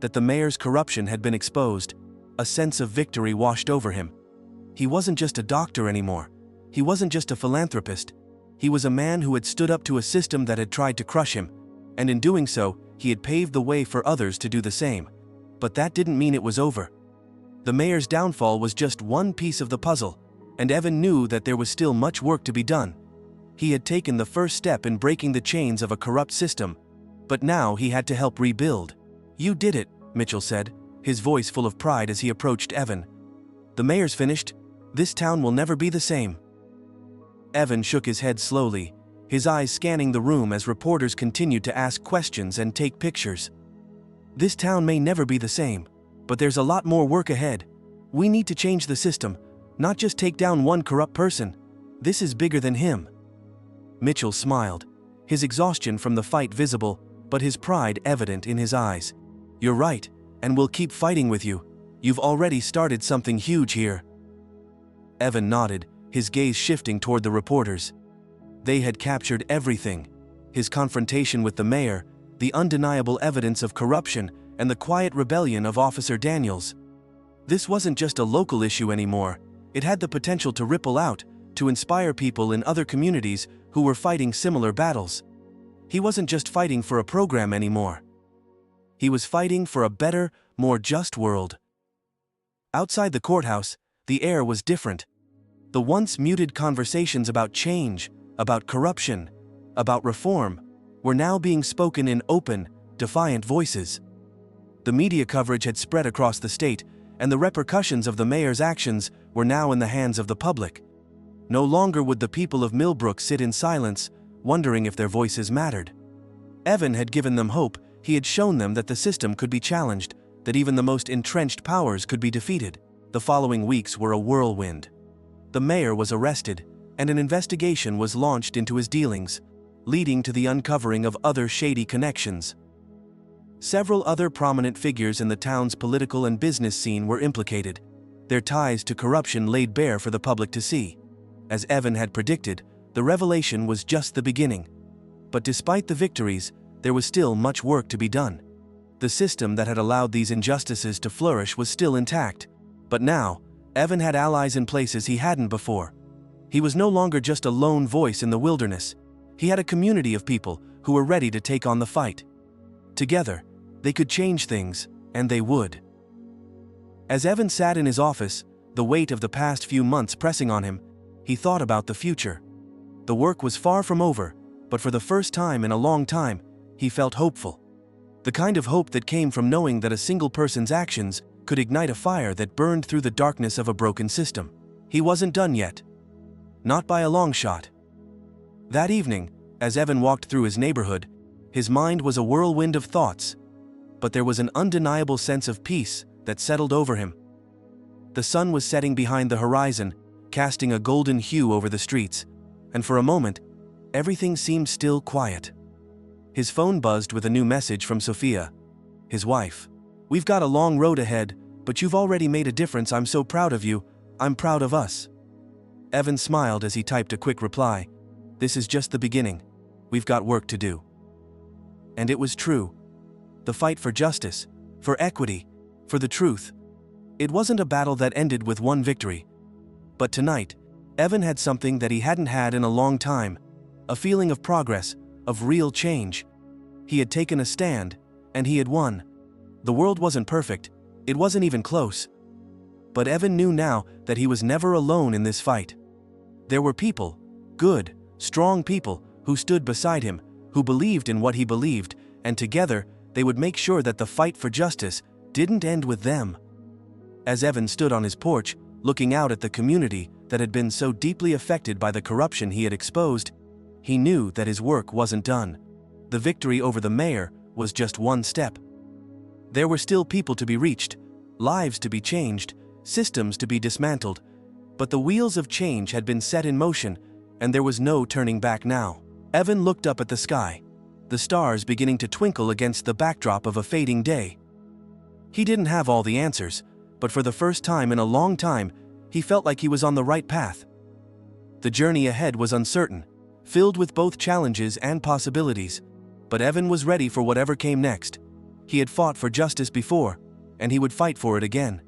that the mayor's corruption had been exposed, a sense of victory washed over him. He wasn't just a doctor anymore. He wasn't just a philanthropist. He was a man who had stood up to a system that had tried to crush him, and in doing so, he had paved the way for others to do the same. But that didn't mean it was over. The mayor's downfall was just one piece of the puzzle, and Evan knew that there was still much work to be done. He had taken the first step in breaking the chains of a corrupt system, but now he had to help rebuild. "You did it," Mitchell said, his voice full of pride as he approached Evan. "The mayor's finished. This town will never be the same." Evan shook his head slowly, his eyes scanning the room as reporters continued to ask questions and take pictures. "This town may never be the same, but there's a lot more work ahead. We need to change the system, not just take down one corrupt person. This is bigger than him." Mitchell smiled, his exhaustion from the fight visible, but his pride evident in his eyes. "You're right, and we'll keep fighting with you. You've already started something huge here." Evan nodded, his gaze shifting toward the reporters. They had captured everything: his confrontation with the mayor, the undeniable evidence of corruption, and the quiet rebellion of Officer Daniels. This wasn't just a local issue anymore. It had the potential to ripple out, to inspire people in other communities who were fighting similar battles. He wasn't just fighting for a program anymore. He was fighting for a better, more just world. Outside the courthouse, the air was different. The once muted conversations about change, about corruption, about reform, were now being spoken in open, defiant voices. The media coverage had spread across the state, and the repercussions of the mayor's actions were now in the hands of the public. No longer would the people of Millbrooke sit in silence, wondering if their voices mattered. Evan had given them hope. He had shown them that the system could be challenged, that even the most entrenched powers could be defeated. The following weeks were a whirlwind. The mayor was arrested, and an investigation was launched into his dealings, leading to the uncovering of other shady connections. Several other prominent figures in the town's political and business scene were implicated, their ties to corruption laid bare for the public to see. As Evan had predicted, the revelation was just the beginning. But despite the victories, there was still much work to be done. The system that had allowed these injustices to flourish was still intact, but now, Evan had allies in places he hadn't before. He was no longer just a lone voice in the wilderness. He had a community of people who were ready to take on the fight. Together, they could change things, and they would. As Evan sat in his office, the weight of the past few months pressing on him, he thought about the future. The work was far from over, but for the first time in a long time, he felt hopeful. The kind of hope that came from knowing that a single person's actions could ignite a fire that burned through the darkness of a broken system. He wasn't done yet. Not by a long shot. That evening, as Evan walked through his neighborhood, his mind was a whirlwind of thoughts, but there was an undeniable sense of peace that settled over him. The sun was setting behind the horizon, casting a golden hue over the streets, and for a moment, everything seemed still quiet. His phone buzzed with a new message from Sophia, his wife. "We've got a long road ahead, but you've already made a difference. I'm so proud of you. I'm proud of us." Evan smiled as he typed a quick reply. "This is just the beginning. We've got work to do." And it was true. The fight for justice, for equity, for the truth. It wasn't a battle that ended with one victory. But tonight, Evan had something that he hadn't had in a long time, a feeling of progress, of real change. He had taken a stand, and he had won. The world wasn't perfect, it wasn't even close. But Evan knew now that he was never alone in this fight. There were people, good, strong people, who stood beside him, who believed in what he believed, and together, they would make sure that the fight for justice didn't end with them. As Evan stood on his porch, looking out at the community, that had been so deeply affected by the corruption he had exposed, he knew that his work wasn't done. The victory over the mayor was just one step. There were still people to be reached, lives to be changed, systems to be dismantled, but the wheels of change had been set in motion, and there was no turning back now. Evan looked up at the sky, the stars beginning to twinkle against the backdrop of a fading day. He didn't have all the answers, but for the first time in a long time, he felt like he was on the right path. The journey ahead was uncertain, filled with both challenges and possibilities, but Evan was ready for whatever came next. He had fought for justice before, and he would fight for it again.